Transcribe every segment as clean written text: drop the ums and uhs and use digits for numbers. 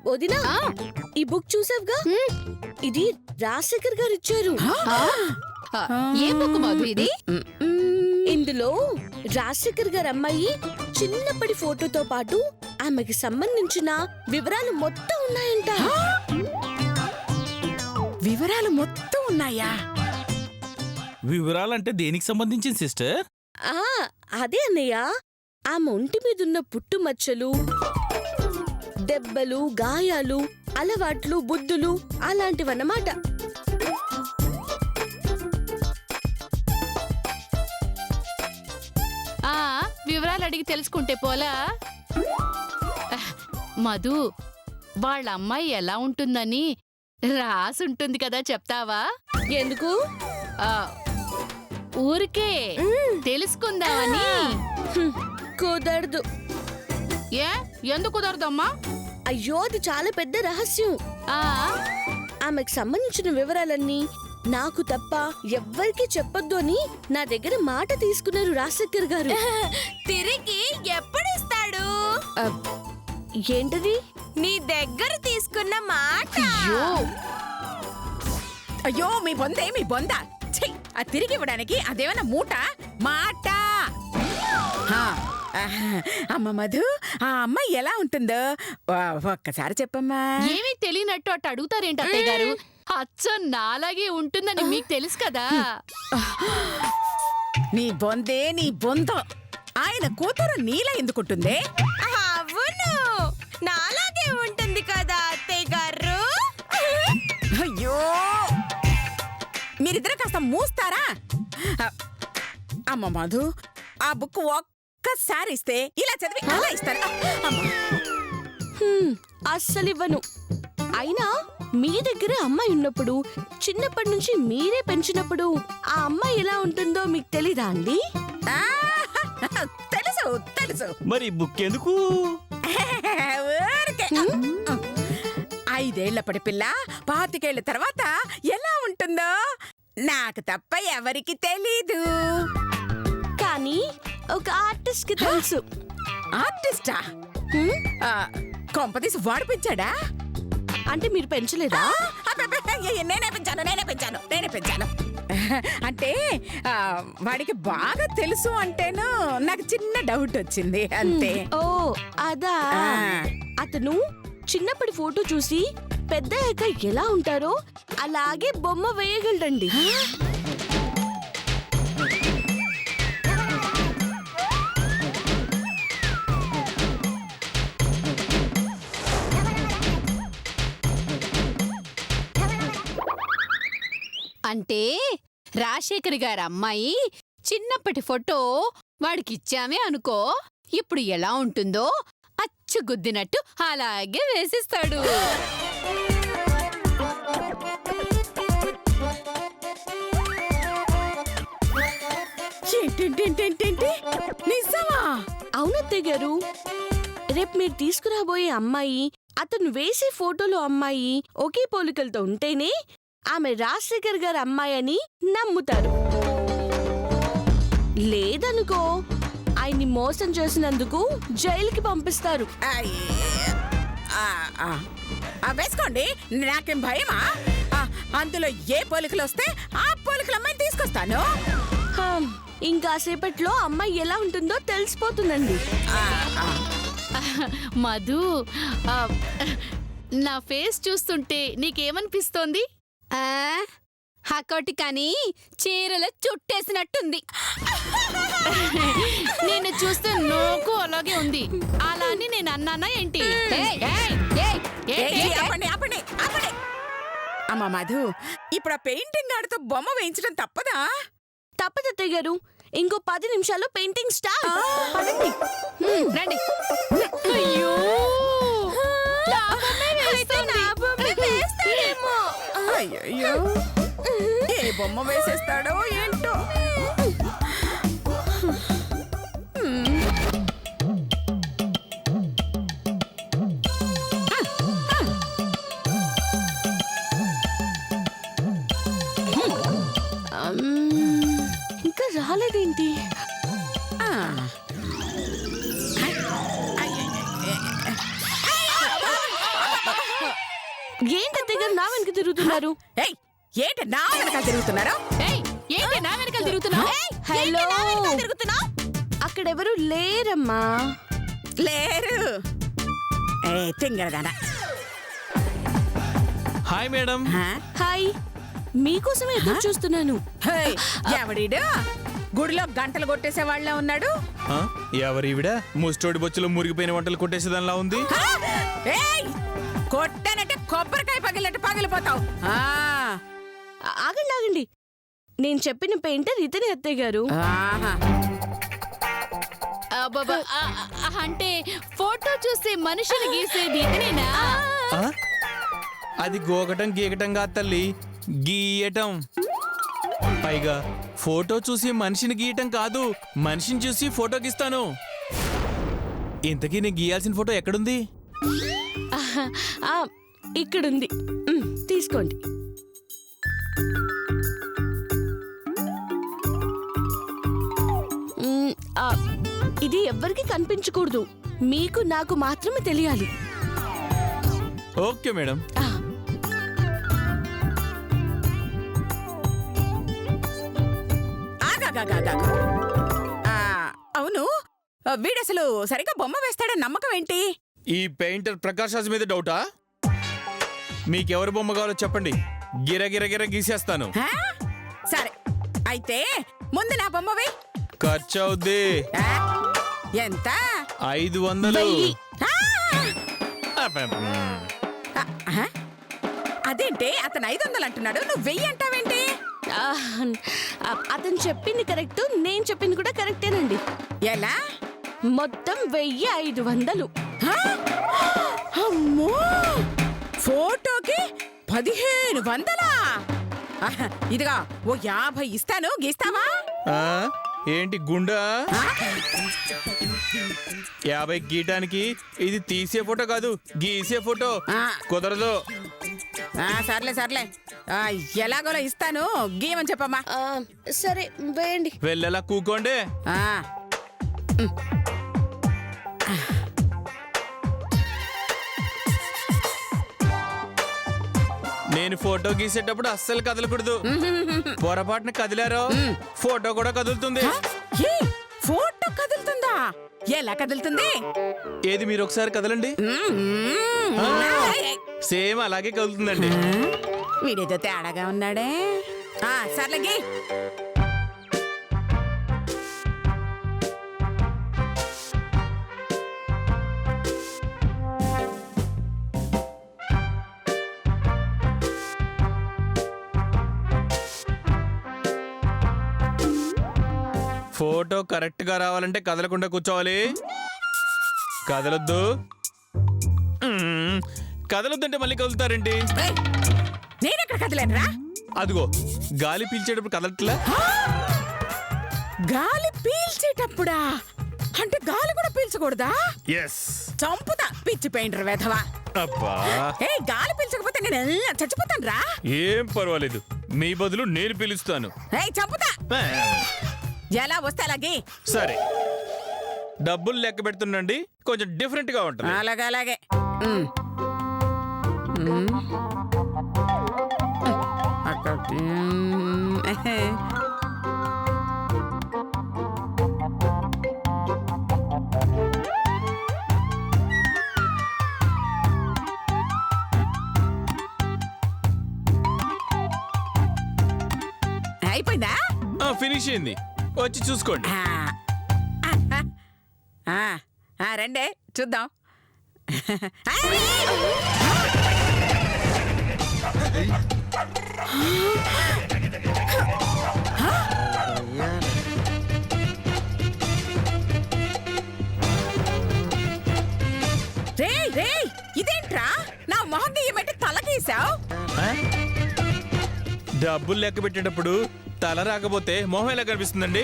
వదినా ఈ బుక్ చూసావుగా? ఇది రాజశేఖర్ గారు ఇచ్చారు. ఏ బుక్ మధు ఇది? ఇందులో రాజశేఖర్ గారు అమ్మాయి చిన్నప్పటి ఫోటోతో పాటు ఆమెకి సంబంధించిన వివరాలు మొత్తం ఉన్నాయంట. వివరాలు మొత్తం ఉన్నాయా? వివరాలంటే దేనికి సంబంధించింది సిస్టర్? అదే అన్నయ్య, ఆమె ఒంటి మీదున్న పుట్టుమచ్చలు, దెబ్బలు, గాయాలు, అలవాట్లు, బుద్ధులు అలాంటివన్నమాట. వివరాలు అడిగి తెలుసుకుంటే పోలా? మధు, వాళ్ళ అమ్మాయి ఎలా ఉంటుందని రాసుంటుంది కదా, చెప్తావా? ఎందుకు? ఊరికే తెలుసుకుందామని. కుదరదు. ఎందుకు కుదరదమ్మా? అయ్యో, అది చాలా పెద్ద రహస్యం. ఆమెకు సంబంధించిన వివరాలన్నీ నాకు తప్ప ఎవ్వరికీ చెప్పొద్దు అని నా దగ్గర మాట తీసుకున్నారు రాజశేఖర్ గారు. తిరిగి ఎప్పుడిస్తాడు? ఏంటది? నీ దగ్గర తీసుకున్న మాట. అయ్యో, మీ బొందే మీ బొంద. అది తిరిగి ఇవ్వడానికి అదేమన్నా మూట మాట? అమ్మ మధు, ఆ అమ్మాయి ఎలా ఉంటుందో ఒక్కసారి చెప్పమ్మా. ఏమీ తెలియనట్టు అట్టు అడుగుతారేంటి అత్తయ్య గారు? అచ్చం నాలాగే ఉంటుందని మీకు తెలుసు కదా. నీ బొందే నీ బొంద. ఆయన కూతురు నీలా ఎందుకుంటుంది? అవును, నాలాగే ఉంటుంది కదా అత్తయ్య గారు. అయ్యో, మీరిద్దరు కాస్త మూస్తారా? అమ్మ మధు, ఆ బుక్ ఒక్కసారి ఇస్తే ఇలా చదివి అలా ఇస్తారా? అస్సలు ఇవ్వను. అయినా మీ దగ్గర అమ్మాయి ఉన్నప్పుడు, చిన్నప్పటి నుంచి మీరే పెంచినప్పుడు ఆ అమ్మాయి ఎలా ఉంటుందో మీకు తెలీదా అండి? తెలుసు తెలుసు. మరి బుక్ ఎందుకు? ఊరికే 5 ఏళ్లపడి పిల్ల 25 ఏళ్ల తర్వాత ఎలా ఉంటుందో నాకు తప్ప ఎవరికి తెలీదు. కానీ ఒక ఆర్టిస్ట్ కి తెలుసు. ఆర్టిస్టా? కొంపదీసి వాడు పెంచాడా? అంటే మీరు పెంచలేదా? నేనే పెంచాను. అంటే వాడికి బాగా తెలుసు అంటేను నాకు చిన్న డౌట్ వచ్చింది అంతే. ఓ అదా. అతను చిన్నప్పటి ఫోటో చూసి పెద్దయ్యాక ఎలా ఉంటారో అలాగే బొమ్మ వేయగలడండి. అంటే రాజశేఖర్ గారి అమ్మాయి చిన్నప్పటి ఫోటో వాడికిచ్చామే అనుకో, ఇప్పుడు ఎలా ఉంటుందో అచ్చుగుద్దినట్టు అలాగే వేసిస్తాడు. నిజమా? అవునత్తయ్య గారు, రేపు మీరు తీసుకురాబోయే అమ్మాయి, అతను వేసే ఫోటోలో అమ్మాయి ఒకే పోలికలతో ఉంటేనే ఆమె రాజశేఖర్ గారి అమ్మాయి అని నమ్ముతారు. లేదనుకో ఆయన్ని మోసం చేసినందుకు జైలుకి పంపిస్తారు. వేసుకోండి, నాకేం భయమా? అందులో ఏ పోలికలు వస్తే ఆ పోలికల అమ్మాయిని తీసుకొస్తాను. ఇంకాసేపట్లో అమ్మాయి ఎలా ఉంటుందో తెలిసిపోతుందండి. మధు, నా ఫేస్ చూస్తుంటే నీకేమనిపిస్తోంది? హకోటి కానీ చీరలో చుట్టేసినట్టుంది. నేను చూస్తే నోకు అలాగే ఉంది. అలా అని నేను అన్నానా ఏంటి? అమ్మా మధు, ఇప్పుడు ఆ పెయింటింగ్ ఆడుతో బొమ్మ వేయించడం తప్పదా? తప్పదత్తయ్య గారు, ఇంకో 10 నిమిషాల్లో పెయింటింగ్ స్టార్ట్. రండి. అయ్యో, అయ్యో, ఏ బొమ్మ వేసేస్తాడో ఏంటో. ఇంకా రాలేదేంటి? ఏంటి అత్తయ్య గారు నా వెనక తిరుగుతున్నారు? ఏయ్ ఏంటి నా వెనకాల తిరుగుతున్నారు? ఏయ్, ఏంటి నా వెనకాల తిరుగుతున్నావు? హలో, తిరుగుతున్నావు? అక్కడెవరు లేరమ్మా. లేరు. ఏ తింగరదానా. Hi madam. హాయ్, మీకోసమే ఎదురు చూస్తున్నాను. ఎవడీడు గుడిలో గంటలు కొట్టేసే వాళ్ళ ఉన్నాడు? ఎవరివిడ ముస్టోడి బొచ్చులో మురిగిపోయిన వంటలు కొట్టేసేదానిలా ఉంది. ఏయ్ కొట్టానంటే కొబ్బరికాయ పగిలినట్టు పగిలిపోతావు. ఆగండి ఆగండి, నేను చెప్పిన పెయింటర్ ఇతనే అత్తయ్య గారు. అబ్బబ్బా, అంటే ఫోటో చూసి మనుషులు గీసేది ఇతనేనా? ఆ? అది గోకటం గీకటం కాదు తల్లి, గీయటం. పైగా ఫోటో చూసి మనిషిని గీయటం కాదు, మనిషిని చూసి ఫోటో గీస్తాను. ఇంతకీ నేను గీయాల్సిన ఫోటో ఎక్కడుంది? ఆ, ఇక్కడుంది. తీసుకోండి. ఇది ఎవ్వరికి కనిపించకూడదు, మీకు నాకు మాత్రమే తెలియాలి. Okay madam. అవును, వీడసలు సరిగా బొమ్మ వేస్తాడని నమ్మకం ఏంటి? ఈ పెయింటర్ ప్రకాష్ రాజ్ మీద డౌటా? మీకెవరి బొమ్మ కావాలో చెప్పండి, గిర గిర గిర గీసేస్తాను. సరే అయితే ముందు నా బొమ్మ వేయ్. ఖర్చు అవుద్ది. ఎంత? 500. అదేంటి అతను 500 అంటున్నాడు, నువ్వు 1000 అంటావేంటి? అతను చెప్పింది కరెక్ట్, నేను చెప్పింది కూడా కరెక్టేనండి. ఎలా? మొత్తం 1500. అమ్మో, ఫోటోకి 1500? ఇదిగా ఓ 50 ఇస్తాను, గీస్తావా? ఏంటి గుండా? 50 గీయటానికి ఇది తీసే ఫోటో కాదు, గీసే ఫోటో. కుదరదు. సర్లే సర్లే, ఎలాగోలా ఇస్తాను, గీయమని చెప్పమ్మా. సరే వేయండి. వెళ్ళేలా కూకోండి. నేను ఫోటో గీసేటప్పుడు అస్సలు కదలకూడదు. పొరపాటున కదిలారో ఫోటో కూడా కదులుతుంది. ఫోటో కదులుతుందా? ఎలా కదులుతుంది? ఏది మీరు ఒకసారి కదలండి. సేమ్ అలాగే కదులుతుందండి. వీడేదో తేడాగా ఉన్నాడే. సర్లే. ఫోటో కరెక్ట్ గా రావాలంటే కదలకుండా కూర్చోవాలి. కదలొద్దు. కదలొద్దంటే మళ్ళీ కదులుతారండి. నేనెక్కడ కదలేనురా? అదిగో గాలి పీల్చేటప్పుడు కదలట్లా? గాలి పీల్చేటప్పుడా? అంటే గాలి కూడా పీల్చకూడదా? ఎస్. చంపుతా పిచ్చి పెయింటర్ వెధవా. అబ్బా, గాలి పీల్చకపోతే నేను చచ్చిపోతాను రా. ఏం పర్వాలేదు, మీ బదులు నేను పిలుస్తాను. చంపుతా. ఎలా వస్తే అలాగే. సరే, డబ్బులు లెక్క పెడుతుండండి, కొంచెం డిఫరెంట్ గా ఉంటుంది. అలాగే అలాగే. అయిపోయిందా? ఫినిష్ అయింది, వచ్చి చూసుకోండి. రండి చూద్దాం. ఇదేంట్రా, నా మొహం గీయమంటే తలకేసావు? డబ్బులు లెక్క పెట్టేటప్పుడు తల రాకపోతే మొహం ఎలా కనిపిస్తుందండి?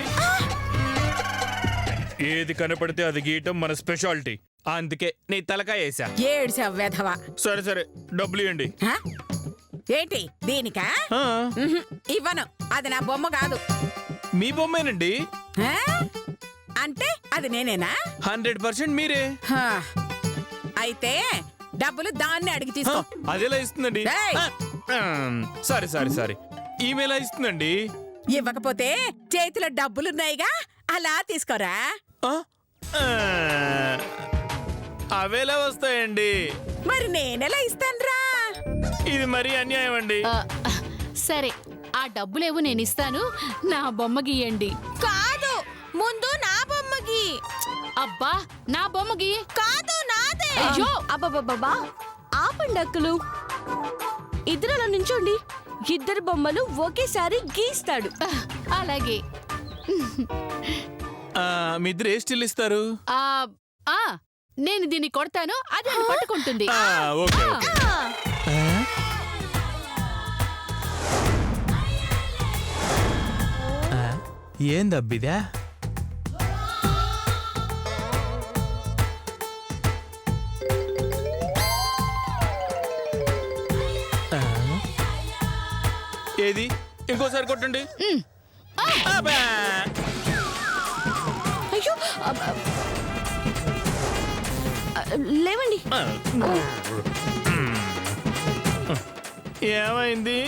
ఏది కనపడితే అది గీయటం మన స్పెషాలిటీ. అందుకే నీ తలకాయ వేసా. ఏడ్చావు వెధవా. సరే సరే, డబ్బులు ఇవ్వండి. ఏంటి దీనికా? ఇవ్వను, అది నా బొమ్మ కాదు. మీ బొమ్మేనండి. అంటే అది నేనేనా? 100% మీరే. అయితే డబ్బులు దాన్ని అడిగి తీసుకో. అదేలా ఇస్తుందండి? ఏయ్! సారీ సారీ సారీ, ఈమెయిల్ ఇస్తుందండి. ఇవ్వకపోతే చేతిలో డబ్బులున్నాయిగా, అలా తీసుకోరా. ఆ? ఆ, అవేలా వస్తాయండి? మరి నేనెలా ఇస్తానురా? ఇది మరీ అన్యాయం అండి. ఆ, సరే ఆ డబ్బులేవో నేను ఇస్తాను, నా బొమ్మ గీయండి. కాదు, ముందు నా బొమ్మకి. అబ్బా, నా బొమ్మ గీ. కాదు, నాదే. అయ్యో, అబ్బబ్బబ్బా ఆపండి అక్కలు. ఇద్దరులో నించోండి. ఇద్దరు బొమ్మలు ఒకేసారి గీస్తాడు. అలాగే. మీ ఇద్దరు ఏ స్టిల్ ఇస్తారు? ఆ ఆ నేను దీన్ని కొడతాను, అది అది పట్టుకుంటుంది. ఓకే ఆ. ఓకే. ఏందబ్బిదా? ఏది? ఇంకోసారి కొట్టండి. అబ్బా! అయ్యో లేవండి. ఏమైంది?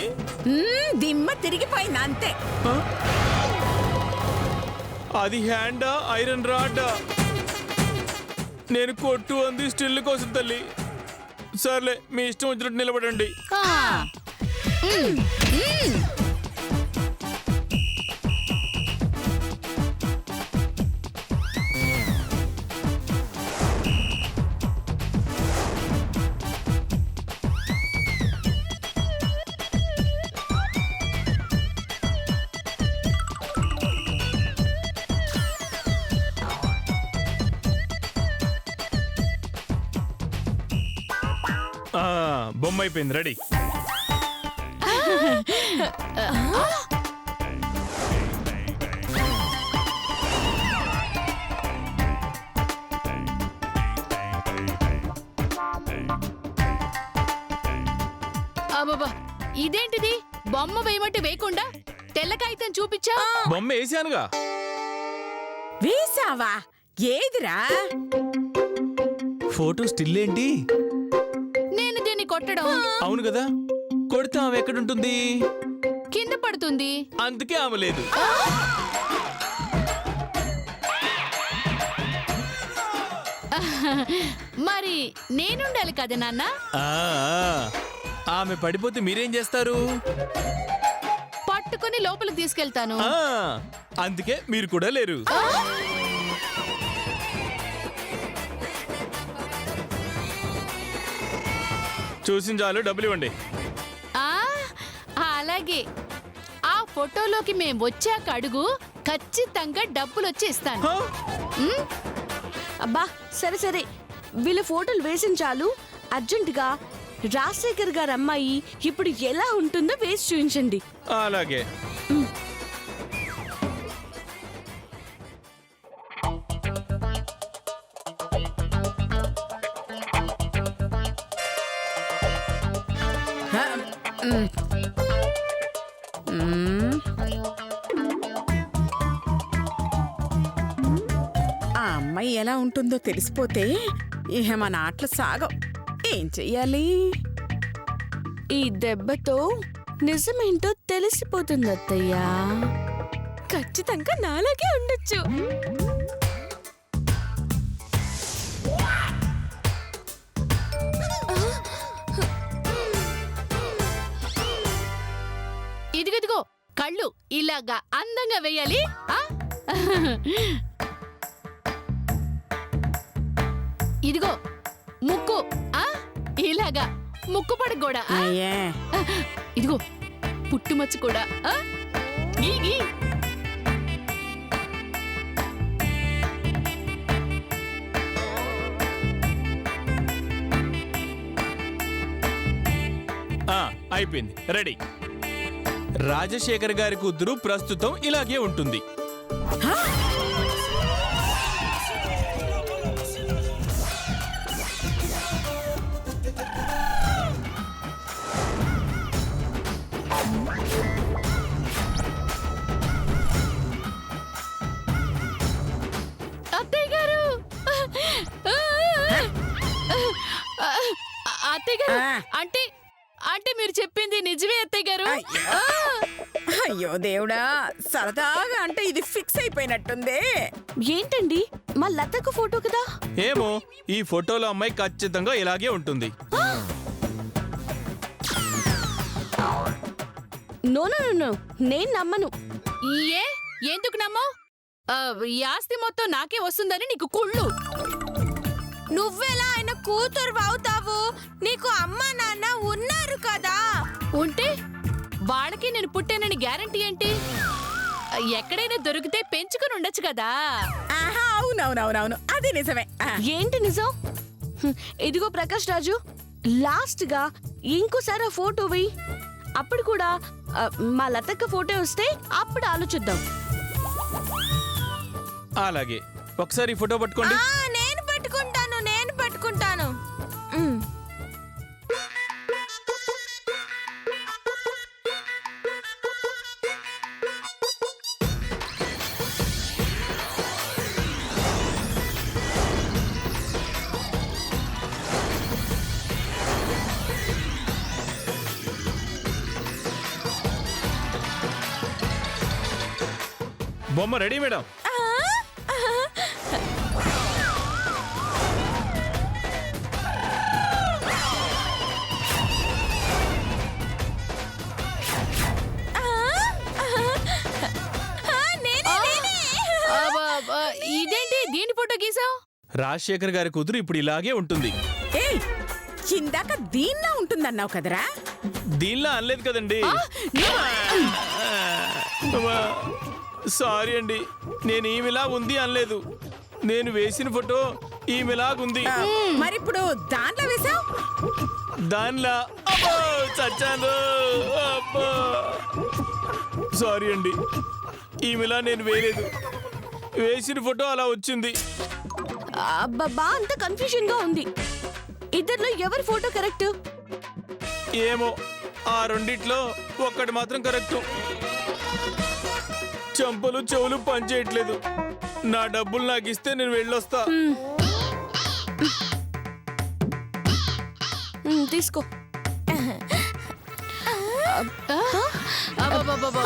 దిమ్మ తిరిగిపోయింది అంతే. అది హ్యాండా ఐరన్ రాడ్డా? నేను కొట్టు అంది స్టిల్ కోసం తల్లి. సర్లే, మీ ఇష్టం వచ్చినట్టు నిలబడండి. ఆ. ఉమ్, ఉమ్. బొమ్మ అయిపోయింది, రెడీ. అబ్బబ్బా, ఇదేంటిది? బొమ్మ వేయమంటే వేయకుండా తెల్ల కాగితం చూపించా. బొమ్మ వేసానుగా. వేసావా? ఏదిరా? ఫోటో స్టిల్ ఏంటి? నేను దీన్ని కొట్టడం అవును కదా, కొడితే ఆమె ఎక్కడుంటుంది? కింద పడుతుంది. అందుకే ఆమె లేదు. మరి నేనుండాలి కదా నాన్న. ఆ, ఆమె పడిపోతే మీరేం చేస్తారు? పట్టుకుని లోపలికి తీసుకెళ్తాను. అందుకే మీరు కూడా లేరు. చూసిన చాలు, డబ్బులు ఇవ్వండి. ఆ, అలాగే. ఆ ఫోటోలోకి మేం వచ్చాక అడుగు, ఖచ్చితంగా డబ్బులు వచ్చి ఇస్తాను. హా? ఉమ్, అబ్బా సరే సరే, వీళ్ళ ఫోటోలు వేసిన చాలు. అర్జెంటుగా రాజశేఖర్ గారి అమ్మాయి ఇప్పుడు ఎలా ఉంటుందో వేసి చూపించండి. అలాగే. ఆ, మ్. మ్. ఆ అమ్మాయి ఎలా ఉంటుందో తెలిసిపోతే ఇహ మన ఆటలు సాగం. ఏం చెయ్యాలి? ఈ దెబ్బతో నిజమేంటో తెలిసిపోతుంది అత్తయ్యా. ఖచ్చితంగా నాలాగే ఉండొచ్చు. ఇదిగో కళ్ళు ఇలాగా అందంగా వేయాలి. ఆ? ఇదిగో ముక్కు, ఆ ఇలాగా ముక్కు పడగ కూడా. ఆ? అయ్యే. ఇదిగో పుట్టుమచ్చ కూడా. ఆ? గీ గీ. అయిపోయింది, రెడీ. రాజశేఖర్ గారి కూతురు ప్రస్తుతం ఇలాగే ఉంటుంది. అత్తయ్య గారు, అత్తయ్య గారు ఆ. అంటే అంటే మీరు చెప్పింది నిజమే అత్తయ్య గారు. అయ్యో. అయ్యో దేవుడా, సరదాగా అంటే ఇది ఫిక్స్ అయిపోయినట్టుంది. ఏంటండి మా లతకు ఫోటో కదా? ఏమో, ఈ ఫోటోలో అమ్మాయి ఖచ్చితంగా ఇలాగే ఉంటుంది. నో నో నో, నో నేను నమ్మను. ఏ ఎందుకు నమ్మో? ఈ ఆస్తి మొత్తం నాకే వస్తుందని నీకు కుళ్ళు. నువ్వెలా ఆయన కూతురు అవుతావు? నీకు అమ్మ నాన్న ఉన్నారు కదా. ఉంటే వాళ్ళకి నేను పుట్టానని గ్యారంటీ ఏంటి? ఎక్కడైనా దొరికితే పెంచుకుని ఉండొచ్చు కదా. ఆహా, అవునవునవునవును, అది నిజమే. ఏంటి నిజం? ఇదిగో ప్రకాష్ రాజు, లాస్ట్ గా ఇంకోసారి ఆ ఫోటో వెయ్యి. అప్పుడు కూడా మా లతక్క ఫోటో వస్తే అప్పుడు ఆలోచిద్దాం. అలాగే, ఒకసారి ఈ ఫోటో పట్టుకోండి. నేను పట్టుకుంటాను, నేను పట్టుకుంటాను. ఉమ్. బొమ్మ రెడీ మేడం. ఇదేంటి దీని ఫోటో గీసావు? రాజశేఖర్ గారి కూతురు ఇప్పుడు ఇలాగే ఉంటుంది. ఏయ్, ఇందాక దీనిలా ఉంటుందన్నావు కదరా? దీనిలా అనలేదు కదండి. సారీ అండి, నేను ఈమెలా ఉంది అనలేదు. నేను వేసిన ఫోటో ఈమెలాగుంది. మరిప్పుడు దాంట్లో వేసావు. దానిలా అబ్బో, చచ్చాను. అబ్బో. సారీ అండి, ఈమెలా నేను వేయలేదు. వేసిన ఫోటో అలా వచ్చింది. అబ్బబ్బా, అంత కన్ఫ్యూజన్ గా ఉంది. ఇద్దర్లో ఎవరి ఫోటో కరెక్ట్? ఏమో, ఆ రెండిట్లో ఒక్కటి మాత్రం కరెక్ట్. చెంపలు చెవులు పనిచేయట్లేదు. నా డబ్బులు నాకు ఇస్తే నేను వెళ్ళొస్తా. తీసుకో. అబ్బబ్బబ్బబ్బ.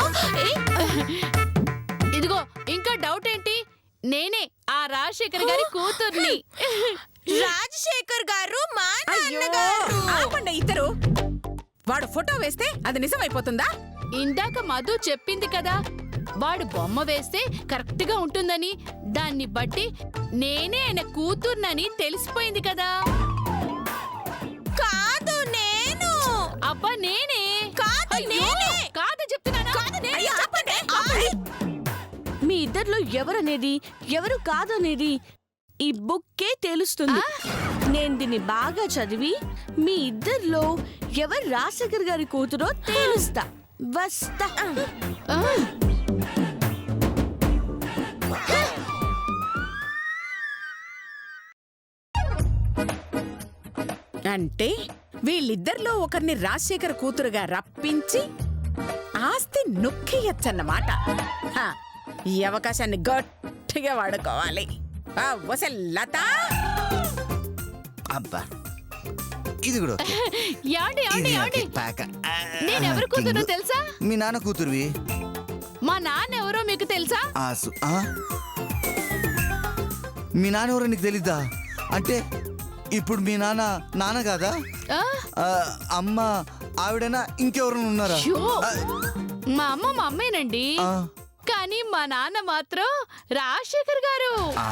ఇదిగో, ఇంకా డౌట్ ఏంటి? నేనే ఆ రాజశేఖర్ గారి కూతుర్ని. రాజశేఖర్ గారు మా అయ్యో, నాన్నగారు. ఆపండి ఇద్దరు. వాడు ఫోటో వేస్తే అది నిజమైపోతుందా? ఇందాక మధు చెప్పింది కదా, వాడు బొమ్మ వేస్తే కరెక్ట్ గా ఉంటుందని. దాన్ని బట్టి నేనే ఆయన కూతుర్నని తెలిసిపోయింది కదా. కాదు నేను. అబ్బా నేనే. కాదు అయ్యో, నేనే. కాదు చెప్తున్నానా? అయ్యో, ఆపండి. మీ ఇద్దర్లో ఎవరనేది ఎవరు కాదనేది ఈ బుక్కే తెలుస్తుంది. నేను దీన్ని బాగా చదివి మీ ఇద్దర్లో ఎవరు రాజశేఖర్ గారి కూతురో తేలుస్తా. వస్తా. ఆ, అంటే వీళ్ళిద్దరిలో ఒకరిని రాజశేఖర్ కూతురుగా రప్పించి ఆస్తి నొక్కేయచ్చన్నమాట. హా, ఈ అవకాశాన్ని గట్టిగా వాడుకోవాలి. లత, అబ్బా ఇది కూడా ఓకే. యాండి యాండి ఇది యాండి, ఓకే, పాక. నేనెవరు కూతురో కింగు. తెలుసా? మీ నాన్న కూతురువి. మా నాన్న ఎవరో మీకు తెలుసా? ఆసు మీ నాన్న ఎవరో నీకు తెలీదా? అంటే ఇప్పుడు మీ నాన్న కాదా? ఆ? అమ్మ ఆవిడనా ఇంకెవరైనా ఉన్నారా? అయ్యో, మా అమ్మేనండి. ఆ, కానీ మా నాన్న మాత్రం రాజశేఖర్ గారు. ఆ?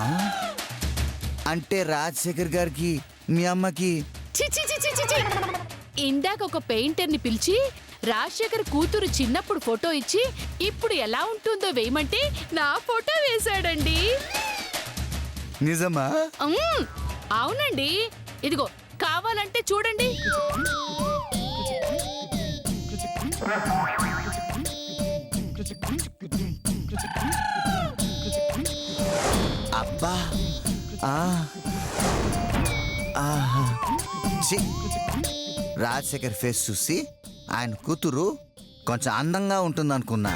అంటే రాజశేఖర్ గారికి మీ అమ్మకి చి చి చి చి చి చి. ఇందాక ఒక పెయింటర్ ని పిలిచి రాజశేఖర్ కూతురు చిన్నప్పుడు ఫోటో ఇచ్చి ఇప్పుడు ఎలా ఉంటుందో వేయమంటే నా ఫోటో వేశాడండి. నిజమా? అవునండి, ఇదిగో కావాలంటే చూడండి. అబ్బా ఆహా. ఛీ. రాజశేఖర్ ఫేస్ చూసి ఆయన కూతురు కొంచెం అందంగా ఉంటుందనుకున్నా.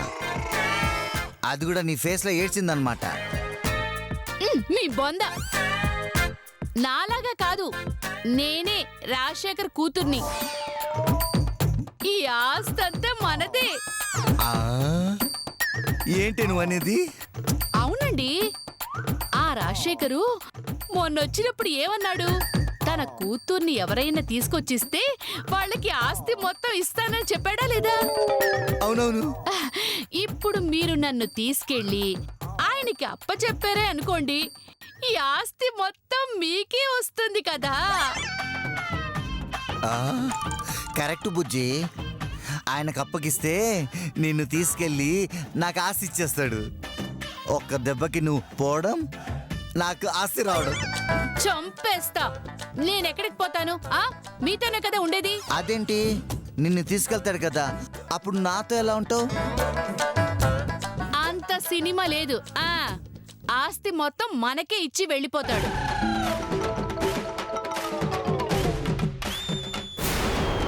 అది కూడా నీ ఫేస్లో ఏడ్చిందనమాట. మీ బొంద నాలాగా కాదు, నేనే రాజశేఖర్ కూతుర్ని. ఈ ఆస్తంతా మనదే. ఆ, ఏంటి నువ్వు అనేది? అవునండి. ఆ రాజశేఖరు మొన్నొచ్చినప్పుడు ఏమన్నాడు? తన కూతుర్ని ఎవరైనా తీసుకొచ్చిస్తే వాళ్ళకి ఆస్తి మొత్తం ఇస్తానని చెప్పాడా లేదా? అవునవును. ఇప్పుడు మీరు నన్ను తీసుకెళ్ళి ఆయనకి అప్పచెప్పారే అనుకోండి, ఈ ఆస్తి మొత్తం మీకే వస్తుంది కదా. ఆ, కరెక్ట్ బుజ్జి. ఆయనకు అప్పగిస్తే నిన్ను తీసుకెళ్ళి నాకు ఆస్తి ఇచ్చేస్తాడు. ఒక్క దెబ్బకి నువ్వు పోవడం, నాకు ఆస్తి రావడం. చంపేస్తా. నేనెక్కడికి పోతాను? మీతోనే కదా ఉండేది. అదేంటి, నిన్ను తీసుకెళ్తాడు కదా, అప్పుడు నాతో ఎలా ఉంటావు? అంత సినిమా లేదు. ఆస్తి మొత్తం మనకే ఇచ్చి వెళ్ళిపోతాడు.